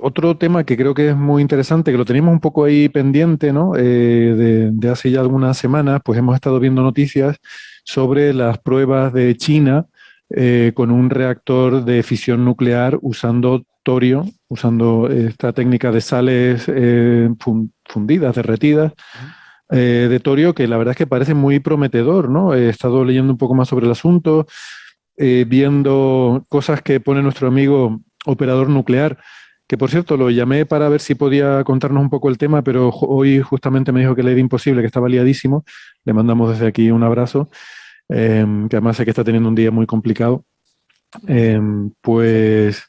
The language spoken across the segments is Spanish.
otro tema que creo que es muy interesante, que lo teníamos un poco ahí pendiente, ¿no? De hace ya algunas semanas, pues hemos estado viendo noticias sobre las pruebas de China con un reactor de fisión nuclear usando torio, usando esta técnica de sales fundidas, derretidas, Ujú. de torio, que la verdad es que parece muy prometedor, ¿no? He estado leyendo un poco más sobre el asunto, viendo cosas que pone nuestro amigo operador nuclear, que por cierto lo llamé para ver si podía contarnos un poco el tema, pero hoy justamente me dijo que le era imposible, que estaba liadísimo. Le mandamos desde aquí un abrazo, que además sé que está teniendo un día muy complicado. Eh, Sí. pues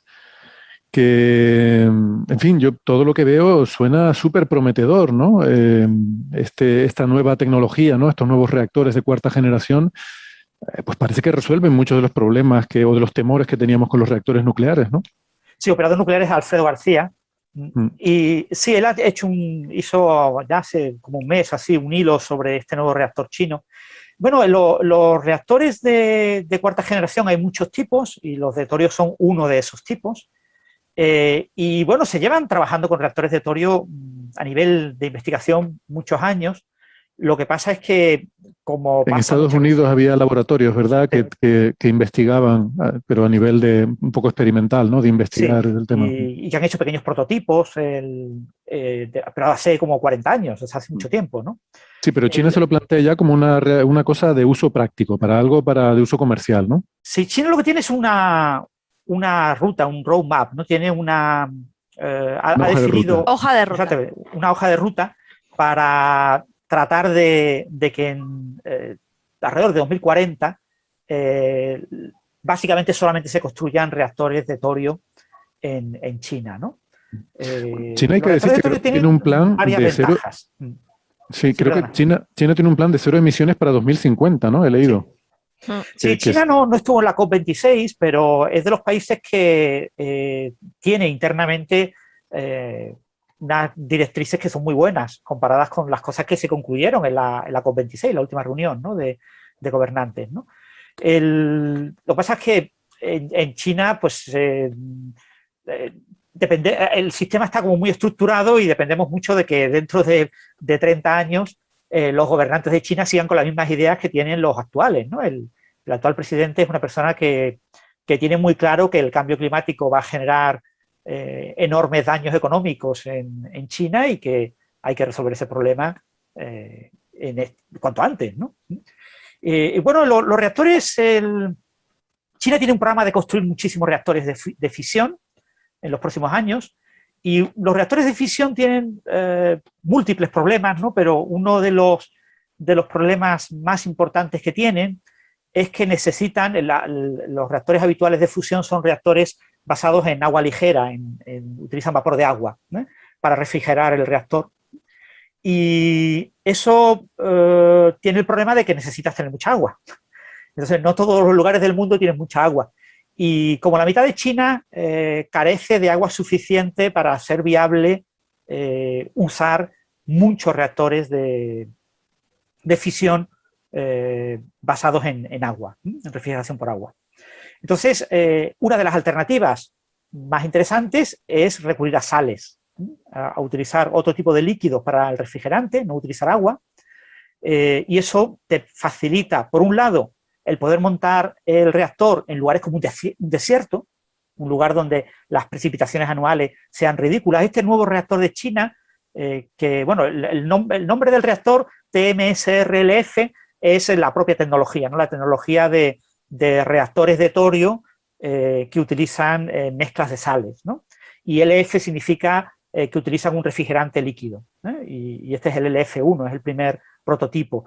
que, en fin, yo todo lo que veo suena súper prometedor, ¿no? Esta nueva tecnología, ¿no? Estos nuevos reactores de cuarta generación, pues parece que resuelven muchos de los problemas o de los temores que teníamos con los reactores nucleares, ¿no? Sí, operador nuclear es Alfredo García. Mm. Y sí, él ha hecho hizo ya hace como un mes así un hilo sobre este nuevo reactor chino. Bueno, los reactores de cuarta generación hay muchos tipos y los de torio son uno de esos tipos. Y bueno, se llevan trabajando con reactores de torio a nivel de investigación muchos años. Lo que pasa es que, como En pasa Estados muchas Unidos veces, había laboratorios, ¿verdad?, eh, que investigaban, pero a nivel de un poco experimental, ¿no? De sí, investigar el tema. y que han hecho pequeños prototipos, pero hace como 40 años, o sea, hace Mm. mucho tiempo, ¿no? Sí, pero China se El, lo plantea ya como una cosa de uso práctico, para algo de uso comercial, ¿no? si China lo que tiene es una ruta, un roadmap, ¿no? Tiene Una ha hoja de ruta. decidido, Hoja de ruta. fíjate, una hoja de ruta para tratar de que alrededor de 2040 eh, básicamente solamente se construyan reactores de torio en China, ¿no? China hay Los que reactores decir de que creo torio que tiene tienen un plan varias de cero, ventajas. sí, Sí, creo que perdona. China tiene un plan de cero emisiones para 2050, ¿no? He Sí. leído. Mm. Sí, China no estuvo en la COP26, pero es de los países que tiene internamente eh, unas directrices que son muy buenas comparadas con las cosas que se concluyeron en la COP26, la última reunión, ¿no? de gobernantes, ¿no? Lo que pasa es que en China, pues, eh, el sistema está como muy estructurado y dependemos mucho de que dentro de 30 años los gobernantes de China sigan con las mismas ideas que tienen los actuales, ¿no? El actual presidente es una persona que tiene muy claro que el cambio climático va a generar enormes daños económicos en China y que hay que resolver ese problema cuanto antes, ¿no? Y bueno, los reactores, China tiene un programa de construir muchísimos reactores de fisión en los próximos años. Y los reactores de fisión tienen múltiples problemas, ¿no? Pero uno de los problemas más importantes que tienen es que necesitan, los reactores habituales de fusión son reactores basados en agua ligera, utilizan vapor de agua, ¿no? Para refrigerar el reactor. Y eso tiene el problema de que necesitas tener mucha agua. Entonces, no todos los lugares del mundo tienen mucha agua. Y como la mitad de China carece de agua suficiente para ser viable usar muchos reactores de fisión basados en agua, en refrigeración por agua. Entonces, una de las alternativas más interesantes es recurrir a sales, a utilizar otro tipo de líquidos para el refrigerante, no utilizar agua, y eso te facilita, por un lado, el poder montar el reactor en lugares como un desierto, un lugar donde las precipitaciones anuales sean ridículas. Este nuevo reactor de China, que bueno, el nombre del reactor, TMSRLF, es la propia tecnología, ¿no? La tecnología de reactores de torio que utilizan mezclas de sales, ¿no? Y LF significa que utilizan un refrigerante líquido, y este es el LF1, es el primer prototipo.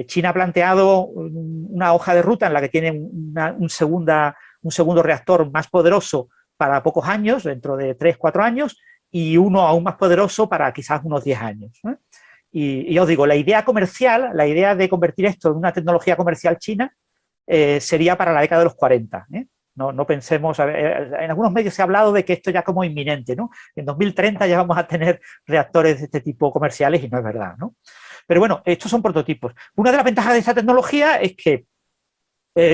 China ha planteado una hoja de ruta en la que tiene un segundo reactor más poderoso para pocos años, dentro de 3, 4 años, y uno aún más poderoso para quizás unos 10 años. Y os digo, la idea comercial, la idea de convertir esto en una tecnología comercial china, sería para la década de los 40. No pensemos, en algunos medios se ha hablado de que esto ya como inminente, ¿no? En 2030 ya vamos a tener reactores de este tipo comerciales y no es verdad, ¿no? Pero bueno, estos son prototipos. Una de las ventajas de esta tecnología es que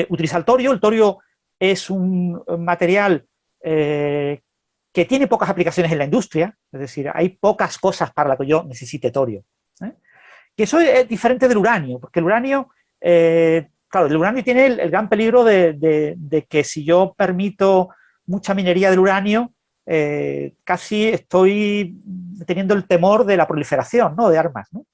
utiliza el torio. El torio es un material que tiene pocas aplicaciones en la industria, es decir, hay pocas cosas para las que yo necesite torio. Que eso es diferente del uranio, porque el uranio, claro, el uranio tiene el gran peligro de que si yo permito mucha minería del uranio, casi estoy teniendo el temor de la proliferación, ¿no?, de armas, ¿no?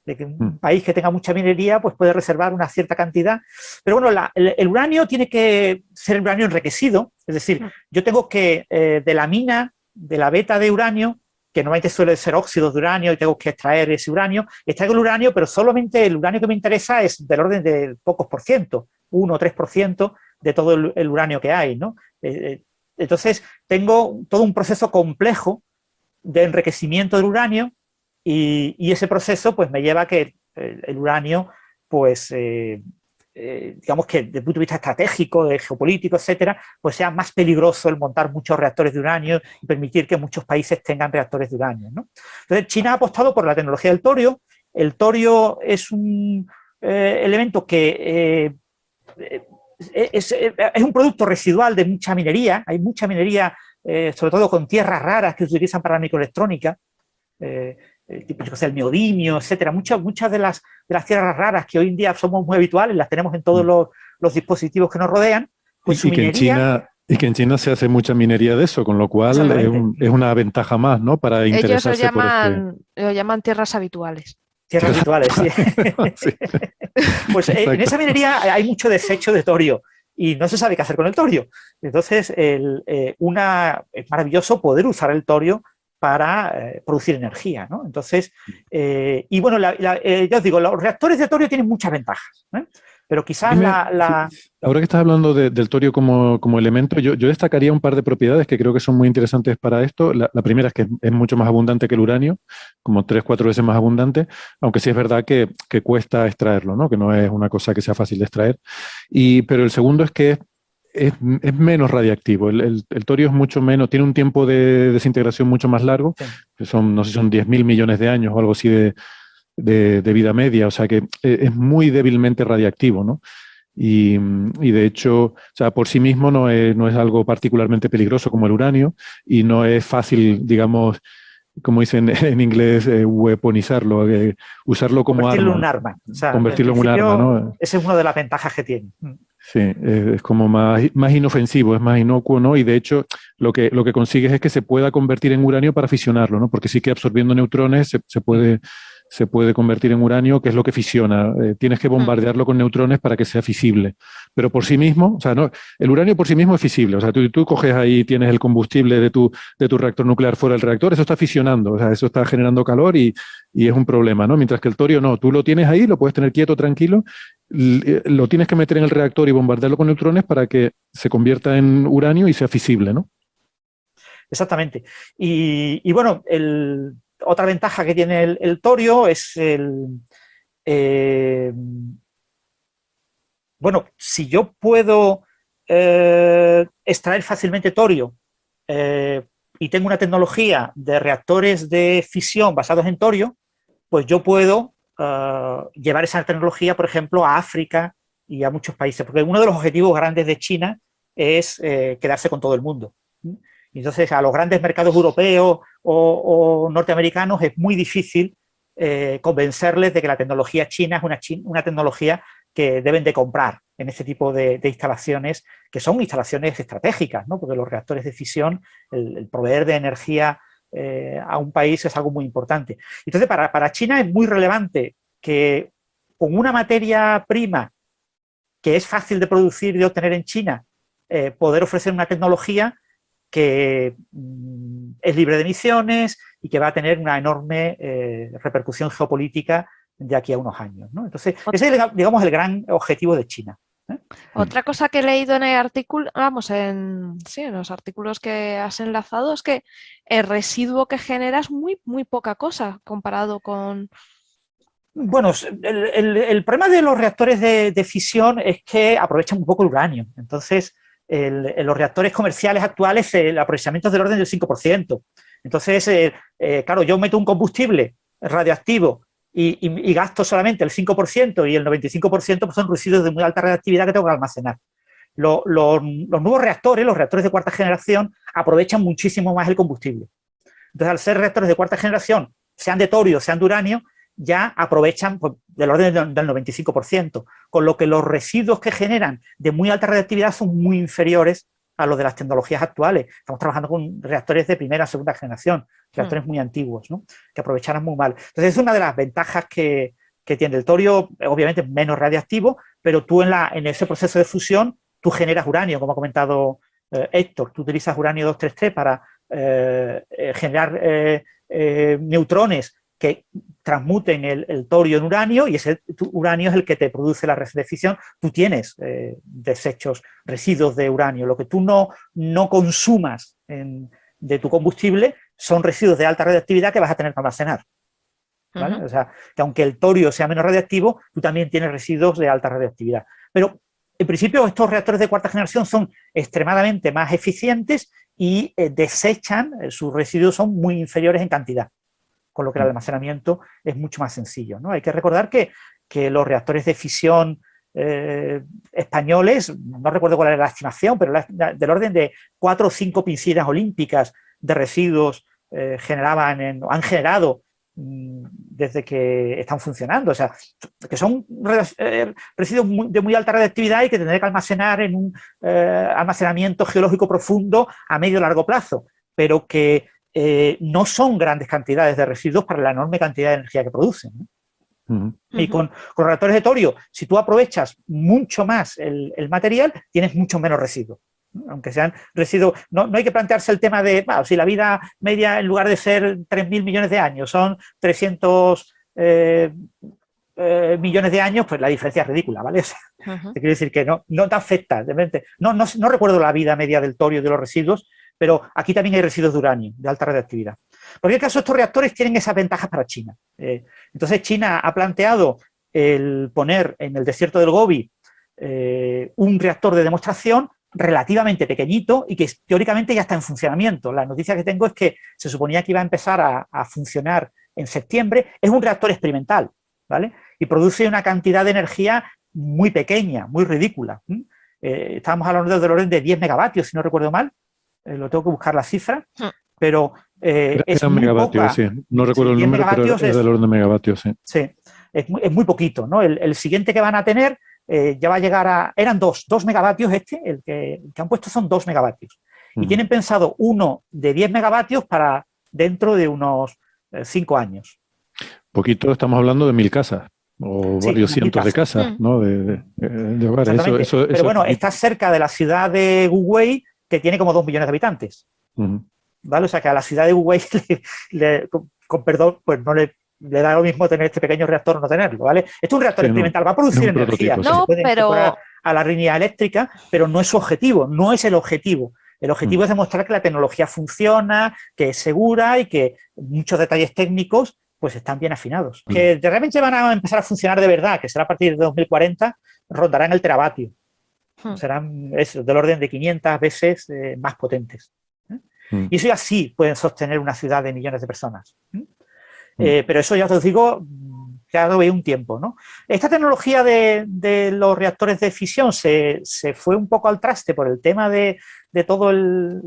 De que un país que tenga mucha minería pues puede reservar una cierta cantidad. Pero bueno, el uranio tiene que ser el uranio enriquecido, es decir, yo tengo que de la mina, de la veta de uranio, que normalmente suele ser óxidos de uranio y tengo que extraer ese uranio, extraigo el uranio, pero solamente el uranio que me interesa es del orden de pocos por ciento, 1 o 3% de todo el uranio que hay, ¿no? Entonces, tengo todo un proceso complejo de enriquecimiento del uranio y ese proceso pues me lleva a que el uranio, pues digamos que desde el punto de vista estratégico, de geopolítico, etcétera, pues sea más peligroso el montar muchos reactores de uranio y permitir que muchos países tengan reactores de uranio, ¿no? Entonces, China ha apostado por la tecnología del torio. El torio es un elemento que es un producto residual de mucha minería. Hay mucha minería, sobre todo con tierras raras que se utilizan para la microelectrónica, tipo, yo sé, el neodimio, etcétera. Muchas de las tierras raras que hoy en día somos muy habituales, las tenemos en todos los dispositivos que nos rodean, pues su minería... Y que en China se hace mucha minería de eso, con lo cual es una ventaja más, ¿no?, para interesarse Ellos lo llaman tierras habituales. Tierras habituales, sí. Sí. Pues en esa minería hay mucho desecho de torio y no se sabe qué hacer con el torio. Entonces, es maravilloso poder usar el torio para producir energía, ¿no? Entonces, y bueno, ya os digo, los reactores de torio tienen muchas ventajas, ¿eh? Pero quizás Ahora que estás hablando del torio como elemento, yo destacaría un par de propiedades que creo que son muy interesantes para esto. La primera es que es mucho más abundante que el uranio, como 3-4 veces más abundante, aunque sí es verdad que cuesta extraerlo, ¿no?, que no es una cosa que sea fácil de extraer. Pero el segundo es que es menos radiactivo. El torio es mucho menos, tiene un tiempo de desintegración mucho más largo, sí, que son 10.000 millones de años o algo así de vida media, o sea que es muy débilmente radiactivo, ¿no? Y de hecho, o sea, por sí mismo no es algo particularmente peligroso como el uranio y no es fácil, digamos, como dicen en inglés, weaponizarlo, usarlo como convertirlo arma. en un arma. O sea, convertirlo en un arma, ¿no? Esa es una de las ventajas que tiene. Sí, es como más inofensivo, es más inocuo, ¿no? Y de hecho, lo que consigues es que se pueda convertir en uranio para fisionarlo, ¿no? Porque sí que absorbiendo neutrones se puede convertir en uranio, que es lo que fisiona. Tienes que bombardearlo con neutrones para que sea fisible. Pero por sí mismo, o sea, no, el uranio por sí mismo es fisible. O sea, tú coges ahí, tienes el combustible de tu reactor nuclear fuera del reactor, eso está fisionando, o sea, eso está generando calor y es un problema, ¿no? Mientras que el torio no, tú lo tienes ahí, lo puedes tener quieto, tranquilo, lo tienes que meter en el reactor y bombardearlo con neutrones para que se convierta en uranio y sea fisible, ¿no? Exactamente. Y bueno, otra ventaja que tiene el torio es bueno, si yo puedo extraer fácilmente torio y tengo una tecnología de reactores de fisión basados en torio, pues yo puedo llevar esa tecnología, por ejemplo, a África y a muchos países, porque uno de los objetivos grandes de China es quedarse con todo el mundo. Entonces, a los grandes mercados europeos o norteamericanos es muy difícil convencerles de que la tecnología china es una tecnología que deben de comprar en este tipo de instalaciones, que son instalaciones estratégicas, ¿no? Porque los reactores de fisión, el proveer de energía a un país es algo muy importante. Entonces, para China es muy relevante que con una materia prima que es fácil de producir y de obtener en China, poder ofrecer una tecnología que es libre de emisiones y que va a tener una enorme repercusión geopolítica de aquí a unos años, ¿no? Entonces, ese es, digamos, el gran objetivo de China. Otra cosa que he leído en el artículo, vamos, en los artículos que has enlazado, es que el residuo que genera es muy, muy poca cosa comparado con... Bueno, el problema de los reactores de fisión es que aprovechan un poco el uranio. Entonces, en los reactores comerciales actuales el aprovechamiento es del orden del 5%. Entonces, claro, yo meto un combustible radioactivo y gasto solamente el 5% y el 95% son residuos de muy alta reactividad que tengo que almacenar. los nuevos reactores, los reactores de cuarta generación, aprovechan muchísimo más el combustible. Entonces, al ser reactores de cuarta generación, sean de torio, sean de uranio, ya aprovechan pues, del orden del 95%, con lo que los residuos que generan de muy alta radiactividad son muy inferiores a los de las tecnologías actuales. Estamos trabajando con reactores de primera o segunda generación, reactores muy antiguos, ¿no? Que aprovecharán muy mal. Entonces, es una de las ventajas que tiene el torio, obviamente menos radiactivo, pero tú en ese proceso de fusión, tú generas uranio, como ha comentado Héctor. Tú utilizas uranio 233 para generar neutrones que transmuten el torio en uranio, y ese uranio es el que te produce la reacción de fisión. Tú tienes desechos, residuos de uranio. Lo que tú no consumas de tu combustible son residuos de alta radiactividad que vas a tener que almacenar, ¿vale? O sea, que aunque el torio sea menos radiactivo, tú también tienes residuos de alta radiactividad. Pero, en principio, estos reactores de cuarta generación son extremadamente más eficientes y desechan, sus residuos son muy inferiores en cantidad, con lo que el almacenamiento es mucho más sencillo, ¿no? Hay que recordar que los reactores de fisión españoles, no recuerdo cuál era la estimación, pero del orden de 4 o 5 piscinas olímpicas de residuos han generado desde que están funcionando. O sea, que son residuos de muy alta radiactividad y que tendré que almacenar en un almacenamiento geológico profundo a medio o largo plazo, pero que no son grandes cantidades de residuos para la enorme cantidad de energía que producen, ¿no? Y con reactores de torio, si tú aprovechas mucho más el material, tienes mucho menos residuos. Aunque sean residuos, no hay que plantearse el tema de, si la vida media, en lugar de ser 3.000 millones de años, son 300 millones de años, pues la diferencia es ridícula, ¿vale? O sea, te quiero decir que no te afecta. No recuerdo la vida media del torio y de los residuos, pero aquí también hay residuos de uranio, de alta radioactividad. En cualquier caso, estos reactores tienen esas ventajas para China. Entonces, China ha planteado el poner en el desierto del Gobi un reactor de demostración relativamente pequeñito y que teóricamente ya está en funcionamiento. La noticia que tengo es que se suponía que iba a empezar a funcionar en septiembre. Es un reactor experimental, ¿vale? Y produce una cantidad de energía muy pequeña, muy ridícula. Estábamos hablando del orden de 10 megavatios, si no recuerdo mal. Lo tengo que buscar la cifra, pero es muy megavatios, poca. sí. No recuerdo el número, pero es del orden de megavatios, sí. Sí, es muy poquito, ¿no? El siguiente que van a tener ya va a llegar a... Eran 2 megavatios el que han puesto son 2 megavatios. Y tienen pensado uno de 10 megavatios para dentro de unos 5 años. Poquito, estamos hablando de 1.000 casas o varios cientos de casas, ¿no? De hogares. Pero bueno, está cerca de la ciudad de Wuwei, que tiene como 2 millones de habitantes. ¿Vale? O sea, que a la ciudad de Wuwei, con perdón, pues no le da lo mismo tener este pequeño reactor o no tenerlo, ¿vale? Esto es un reactor experimental, va a producir energía, se puede incorporar a la línea eléctrica, pero no es su objetivo, no es el objetivo. El objetivo es demostrar que la tecnología funciona, que es segura y que muchos detalles técnicos pues están bien afinados. Que realmente van a empezar a funcionar de verdad, que será a partir de 2040, rondarán el teravatio. Serán del orden de 500 veces más potentes. Y eso ya sí pueden sostener una ciudad de millones de personas. Pero eso ya os digo, ya lo veo un tiempo, ¿no? Esta tecnología de los reactores de fisión se fue un poco al traste por el tema de todo el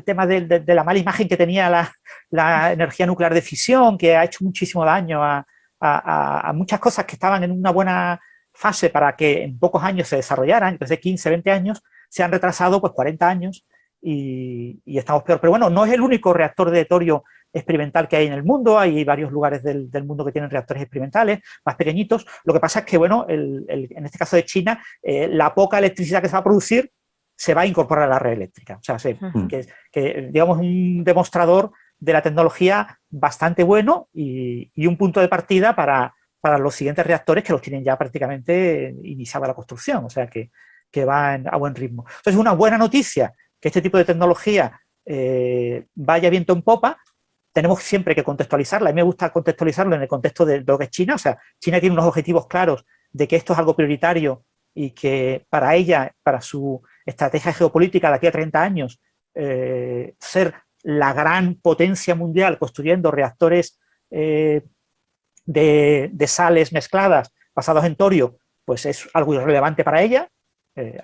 tema de la mala imagen que tenía la energía nuclear de fisión, que ha hecho muchísimo daño a muchas cosas que estaban en una buena fase para que en pocos años se desarrollaran. Entonces, 15, 20 años, se han retrasado pues 40 años y estamos peor. Pero bueno, no es el único reactor de torio experimental que hay en el mundo. Hay varios lugares del mundo que tienen reactores experimentales más pequeñitos. Lo que pasa es que, bueno, en este caso de China, la poca electricidad que se va a producir se va a incorporar a la red eléctrica. O sea, que digamos, un demostrador de la tecnología bastante bueno y un punto de partida para los siguientes reactores, que los tienen ya prácticamente iniciada la construcción. O sea, que va a buen ritmo. Entonces, es una buena noticia que este tipo de tecnología vaya viento en popa. Tenemos siempre que contextualizarla. A mí me gusta contextualizarlo en el contexto de lo que es China. O sea, China tiene unos objetivos claros de que esto es algo prioritario y que para ella, para su estrategia geopolítica de aquí a 30 años, ser la gran potencia mundial construyendo reactores de sales mezcladas basados en torio, pues es algo irrelevante para ella.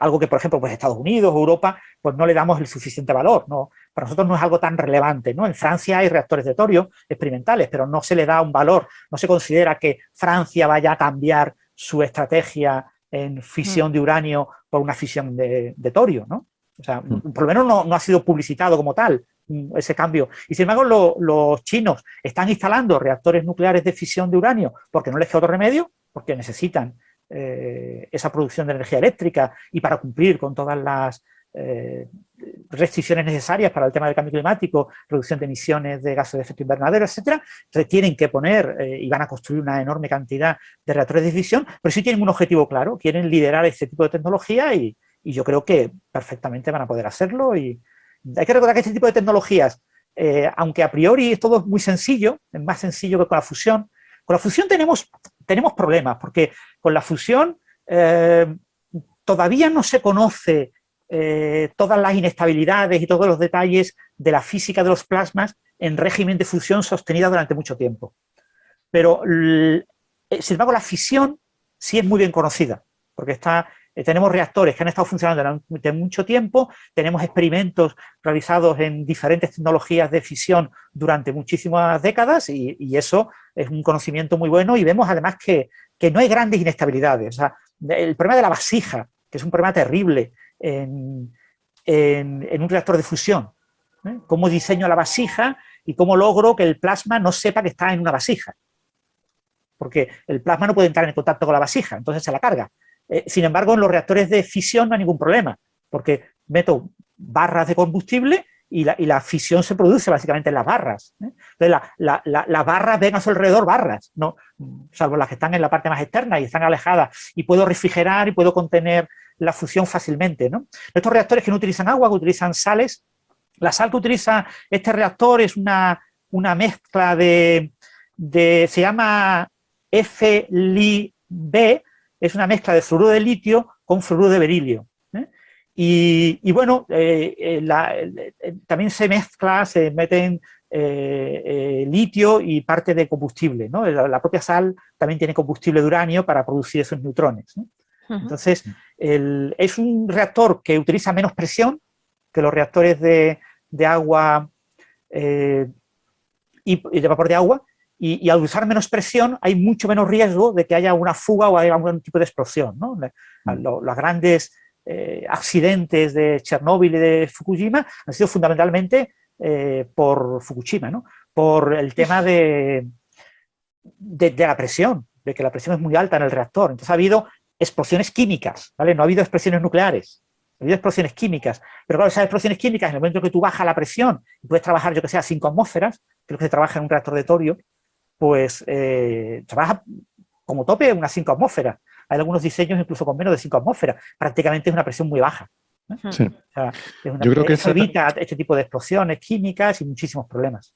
Algo que, por ejemplo, pues Estados Unidos o Europa, pues no le damos el suficiente valor, ¿no? Para nosotros no es algo tan relevante, ¿no? En Francia hay reactores de torio experimentales, pero no se le da un valor, no se considera que Francia vaya a cambiar su estrategia en fisión de uranio por una fisión de torio, ¿no? O sea, por lo menos no ha sido publicitado como tal ese cambio. Y sin embargo, los chinos están instalando reactores nucleares de fisión de uranio porque no les queda otro remedio, porque necesitan esa producción de energía eléctrica y para cumplir con todas las restricciones necesarias para el tema del cambio climático, reducción de emisiones de gases de efecto invernadero, etcétera. Entonces tienen que poner y van a construir una enorme cantidad de reactores de fisión, pero sí tienen un objetivo claro, quieren liderar este tipo de tecnología y yo creo que perfectamente van a poder hacerlo. Y hay que recordar que este tipo de tecnologías, aunque a priori todo es muy sencillo, es más sencillo que con la fusión tenemos problemas, porque con la fusión todavía no se conoce todas las inestabilidades y todos los detalles de la física de los plasmas en régimen de fusión sostenida durante mucho tiempo. Pero, sin embargo, la fisión sí es muy bien conocida, porque tenemos reactores que han estado funcionando durante mucho tiempo, tenemos experimentos realizados en diferentes tecnologías de fisión durante muchísimas décadas y eso es un conocimiento muy bueno y vemos además que no hay grandes inestabilidades. O sea, el problema de la vasija, que es un problema terrible en un reactor de fusión. ¿Cómo diseño la vasija y cómo logro que el plasma no sepa que está en una vasija? Porque el plasma no puede entrar en contacto con la vasija, entonces se la carga. Sin embargo, en los reactores de fisión no hay ningún problema, porque meto barras de combustible y la fisión se produce básicamente en las barras. Entonces, las barras ven a su alrededor barras, ¿no? Salvo las que están en la parte más externa y están alejadas, y puedo refrigerar y puedo contener la fusión fácilmente, ¿no? Estos reactores que no utilizan agua, que utilizan sales, la sal que utiliza este reactor es una mezcla se llama FLiB, es una mezcla de fluoruro de litio con fluoruro de berilio. Y bueno, también se meten litio y parte de combustible, ¿no? La propia sal también tiene combustible de uranio para producir esos neutrones, ¿no? Entonces, es un reactor que utiliza menos presión que los reactores de agua y de vapor de agua, y al usar menos presión hay mucho menos riesgo de que haya una fuga o haya algún tipo de explosión, ¿no? Los grandes accidentes de Chernóbil y de Fukushima han sido fundamentalmente por Fukushima, ¿no? Por el tema de la presión, de que la presión es muy alta en el reactor. Entonces ha habido explosiones químicas, ¿vale? No ha habido explosiones nucleares, ha habido explosiones químicas. Pero claro, esas explosiones químicas, en el momento que tú bajas la presión y puedes trabajar, yo que sé, a 5 atmósferas, que es lo que se trabaja en un reactor de torio, pues trabaja como tope unas 5 atmósferas. Hay algunos diseños incluso con menos de 5 atmósferas. Prácticamente es una presión muy baja. Sí. O sea, yo creo que eso evita este tipo de explosiones químicas y muchísimos problemas.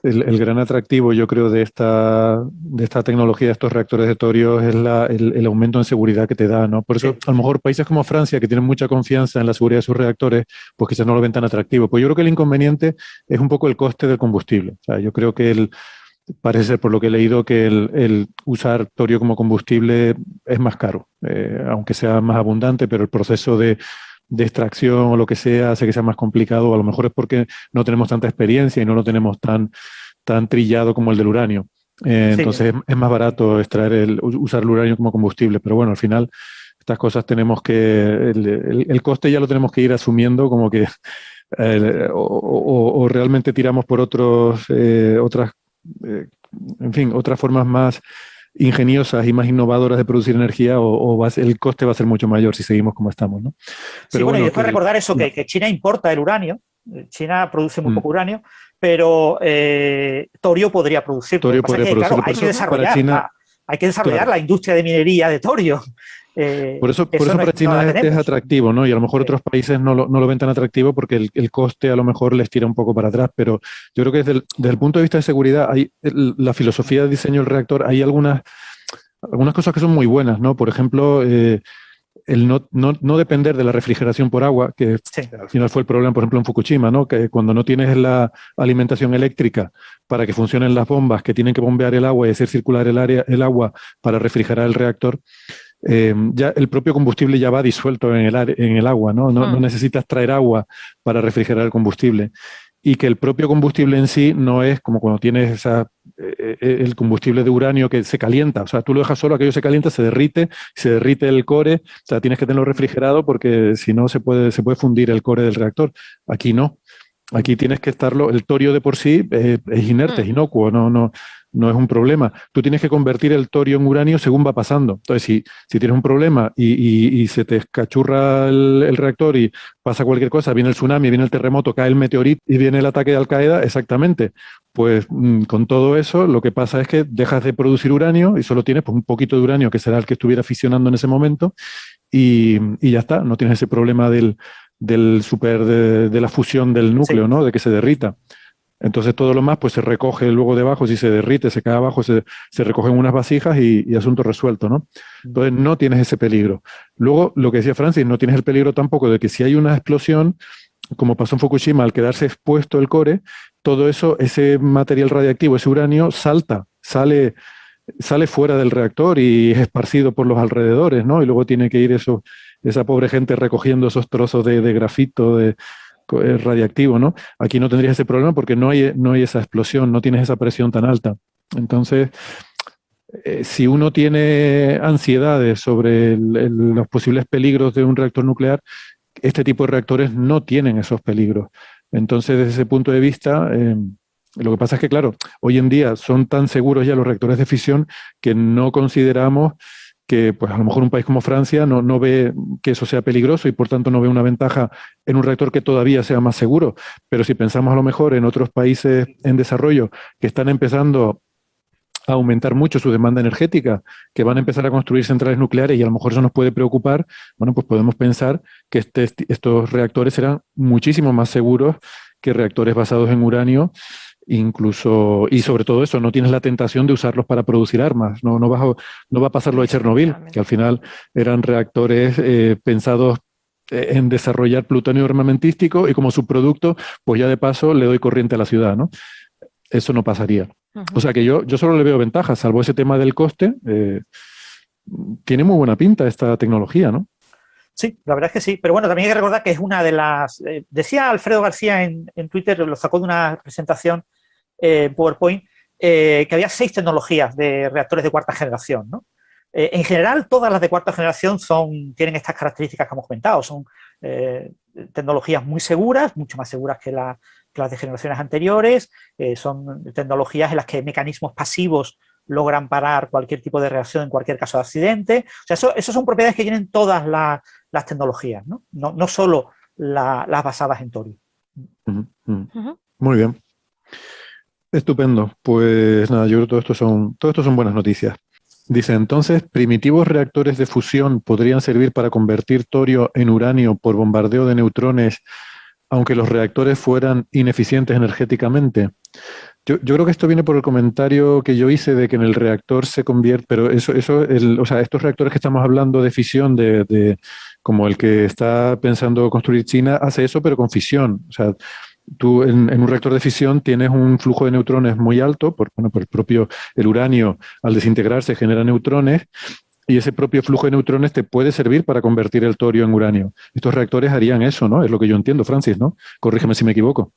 El gran atractivo, yo creo, de esta tecnología, de estos reactores de torio, es el aumento en seguridad que te da, ¿no? Por eso, a lo mejor, países como Francia, que tienen mucha confianza en la seguridad de sus reactores, pues quizás no lo ven tan atractivo. Pues yo creo que el inconveniente es un poco el coste del combustible. O sea, yo creo que parece ser, por lo que he leído, que el usar torio como combustible es más caro, aunque sea más abundante, pero el proceso de extracción o lo que sea hace que sea más complicado. A lo mejor es porque no tenemos tanta experiencia y no lo tenemos tan trillado como el del uranio. Entonces es más barato usar el uranio como combustible, pero bueno, al final estas cosas tenemos que, el coste ya lo tenemos que ir asumiendo, como que o realmente tiramos por otras formas más ingeniosas y más innovadoras de producir energía, o el coste va a ser mucho mayor si seguimos como estamos, ¿no? Pero bueno, y después recordar eso, que China importa el uranio, China produce muy poco uranio, pero torio podría producir. Torio podría producir. Claro, hay que desarrollar la industria de minería de torio. Por eso para China es atractivo, ¿no? Y a lo mejor otros países no lo ven tan atractivo porque el coste a lo mejor les tira un poco para atrás, pero yo creo que desde el punto de vista de seguridad, la filosofía de diseño del reactor, hay algunas cosas que son muy buenas, ¿no? Por ejemplo, el no depender de la refrigeración por agua, que al final fue el problema, por ejemplo, en Fukushima, ¿no? Que cuando no tienes la alimentación eléctrica para que funcionen las bombas que tienen que bombear el agua y hacer circular el agua para refrigerar el reactor, ya el propio combustible ya va disuelto en el agua, ¿no? No necesitas traer agua para refrigerar el combustible. Y que el propio combustible en sí no es como cuando tienes el combustible de uranio que se calienta. O sea, tú lo dejas solo, aquello se calienta, se derrite el core. O sea, tienes que tenerlo refrigerado porque si no se puede fundir el core del reactor. Aquí no. Aquí tienes que estarlo, el torio de por sí es inerte, es inocuo, no es un problema. Tú tienes que convertir el torio en uranio según va pasando. Entonces, si tienes un problema y se te escachurra el reactor y pasa cualquier cosa, viene el tsunami, viene el terremoto, cae el meteorito y viene el ataque de Al-Qaeda, exactamente. Pues con todo eso lo que pasa es que dejas de producir uranio y solo tienes pues, un poquito de uranio que será el que estuviera fisionando en ese momento y ya está, no tienes ese problema de la fusión del núcleo, ¿no? De que se derrita. Entonces todo lo más pues se recoge luego debajo, si se derrite, se cae abajo, se recogen unas vasijas y asunto resuelto, ¿no? Entonces no tienes ese peligro. Luego, lo que decía Francis, no tienes el peligro tampoco de que si hay una explosión, como pasó en Fukushima, al quedarse expuesto el core, todo eso, ese material radiactivo, ese uranio, sale fuera del reactor y es esparcido por los alrededores, ¿no? Y luego tiene que ir esa pobre gente recogiendo esos trozos de grafito radiactivo, ¿no? Aquí no tendrías ese problema porque no hay esa explosión, no tienes esa presión tan alta. Entonces, si uno tiene ansiedades sobre los posibles peligros de un reactor nuclear, este tipo de reactores no tienen esos peligros. Entonces, desde ese punto de vista, lo que pasa es que, claro, hoy en día son tan seguros ya los reactores de fisión que no consideramos que pues a lo mejor un país como Francia no ve que eso sea peligroso y por tanto no ve una ventaja en un reactor que todavía sea más seguro. Pero si pensamos a lo mejor en otros países en desarrollo que están empezando a aumentar mucho su demanda energética, que van a empezar a construir centrales nucleares y a lo mejor eso nos puede preocupar, bueno, pues podemos pensar que estos reactores serán muchísimo más seguros que reactores basados en uranio, incluso, y sobre todo eso, no tienes la tentación de usarlos para producir armas, no va a pasar lo de Chernobyl, que al final eran reactores pensados en desarrollar plutonio armamentístico y como subproducto, pues ya de paso le doy corriente a la ciudad, ¿no? Eso no pasaría. O sea que yo solo le veo ventajas, salvo ese tema del coste. Tiene muy buena pinta esta tecnología, ¿no? Sí, la verdad es que sí. Pero bueno, también hay que recordar que es una de las... decía Alfredo García en Twitter, lo sacó de una presentación en PowerPoint, que había 6 tecnologías de reactores de cuarta generación, ¿no? En general, todas las de cuarta generación tienen estas características que hemos comentado. Son tecnologías muy seguras, mucho más seguras que las de generaciones anteriores. Son tecnologías en las que mecanismos pasivos logran parar cualquier tipo de reacción en cualquier caso de accidente. O sea, eso son propiedades que tienen todas las tecnologías, ¿no? No solo las basadas en torio. Muy bien. Estupendo. Pues nada, yo creo que todo esto son buenas noticias. Dice, entonces, ¿primitivos reactores de fusión podrían servir para convertir torio en uranio por bombardeo de neutrones, aunque los reactores fueran ineficientes energéticamente? Yo creo que esto viene por el comentario que yo hice de que en el reactor se convierte, pero o sea, estos reactores que estamos hablando de fisión, como el que está pensando construir China, hace eso, pero con fisión. O sea, tú en un reactor de fisión tienes un flujo de neutrones muy alto, por el uranio al desintegrarse genera neutrones y ese propio flujo de neutrones te puede servir para convertir el torio en uranio. Estos reactores harían eso, ¿no? Es lo que yo entiendo, Francis, ¿no? Corrígeme si me equivoco.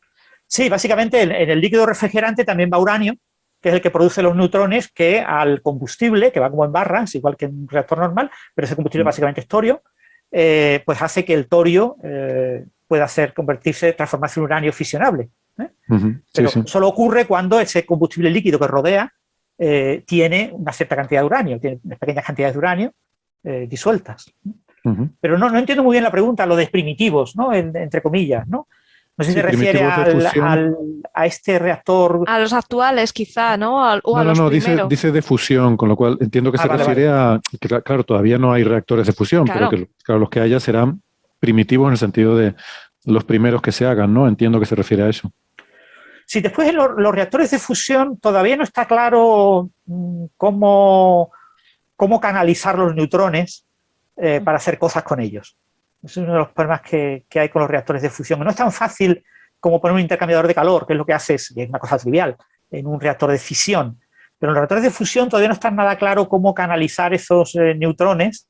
Sí, básicamente en el líquido refrigerante también va uranio, que es el que produce los neutrones que al combustible, que va como en barras, igual que en un reactor normal, pero ese combustible básicamente es torio, pues hace que el torio pueda transformarse en uranio fisionable. Pero solo ocurre cuando ese combustible líquido que rodea tiene una cierta cantidad de uranio, tiene pequeñas cantidades de uranio disueltas. Pero no entiendo muy bien la pregunta, lo de primitivos, ¿no? Entre comillas, ¿no? No sé si se refiere a este reactor... A los actuales, quizá, ¿no? A los primeros. Dice de fusión, con lo cual entiendo que se refiere a... Que, claro, todavía no hay reactores de fusión, pero que los que haya serán primitivos en el sentido de los primeros que se hagan, ¿no? Entiendo que se refiere a eso. Sí, después en los reactores de fusión todavía no está claro cómo canalizar los neutrones para hacer cosas con ellos. Es uno de los problemas que hay con los reactores de fusión. No es tan fácil como poner un intercambiador de calor, que es lo que haces, que es una cosa trivial, en un reactor de fisión. Pero en los reactores de fusión todavía no está nada claro cómo canalizar esos neutrones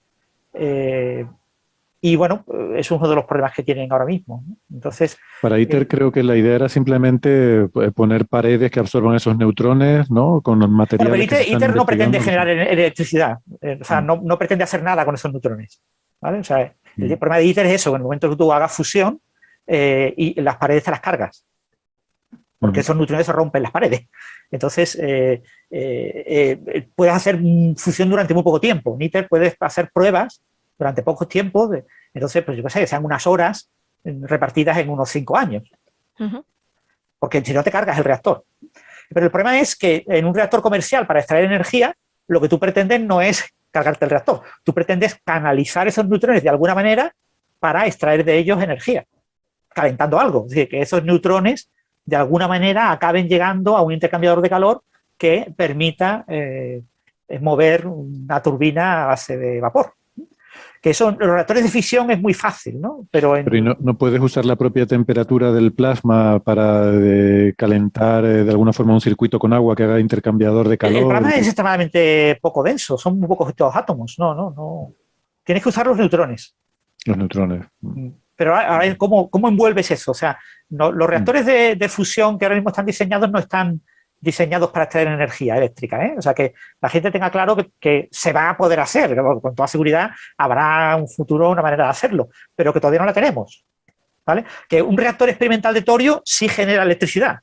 Y bueno, es uno de los problemas que tienen ahora mismo, ¿no? Entonces, Para ITER creo que la idea era simplemente poner paredes que absorban esos neutrones, ¿no? Con los materiales bueno, pero que se están ITER no pretende investigando. generar electricidad, o sea, no pretende hacer nada con esos neutrones, ¿vale? O sea, el problema de ITER es eso, en el momento que tú hagas fusión y las paredes te las cargas, porque esos neutrones se rompen las paredes. Entonces, puedes hacer fusión durante muy poco tiempo. En ITER puedes hacer pruebas durante poco tiempo, entonces, pues yo qué sé, que sean unas horas repartidas en unos 5 años. Porque si no te cargas el reactor. Pero el problema es que en un reactor comercial, para extraer energía, lo que tú pretendes no es cargarte el reactor. Tú pretendes canalizar esos neutrones de alguna manera para extraer de ellos energía, calentando algo. Es decir, que esos neutrones de alguna manera acaben llegando a un intercambiador de calor que permita mover una turbina a base de vapor. Que eso en los reactores de fisión es muy fácil, ¿no? Pero ¿y no puedes usar la propia temperatura del plasma para calentar de alguna forma un circuito con agua que haga intercambiador de calor? El plasma es extremadamente poco denso, son muy pocos estos átomos. No. Tienes que usar los neutrones. Los neutrones. Pero ahora, ¿cómo envuelves eso? O sea, los reactores de fusión que ahora mismo están diseñados no están diseñados para extraer energía eléctrica, ¿eh? O sea, que la gente tenga claro que se va a poder hacer, con toda seguridad habrá un futuro, una manera de hacerlo, pero que todavía no la tenemos, ¿vale? Que un reactor experimental de torio sí genera electricidad,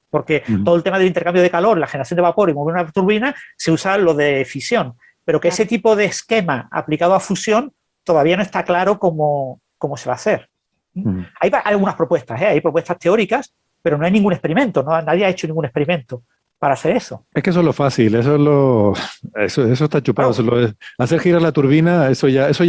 porque todo el tema del intercambio de calor, la generación de vapor y mover una turbina, se usa lo de fisión, pero que ese tipo de esquema aplicado a fusión todavía no está claro cómo se va a hacer. Hay algunas propuestas, hay propuestas teóricas, pero no hay ningún experimento, nadie ha hecho ningún experimento para hacer eso. Es que eso es lo fácil, eso está chupado. Claro. Hacer girar la turbina, eso ya. Pero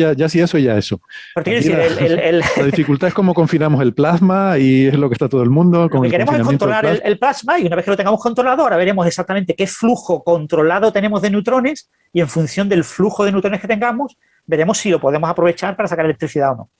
te quiero decir, la dificultad es cómo confinamos el plasma y es lo que está todo el mundo. Lo que queremos es controlar el plasma y una vez que lo tengamos controlado, ahora veremos exactamente qué flujo controlado tenemos de neutrones y en función del flujo de neutrones que tengamos, veremos si lo podemos aprovechar para sacar electricidad o no.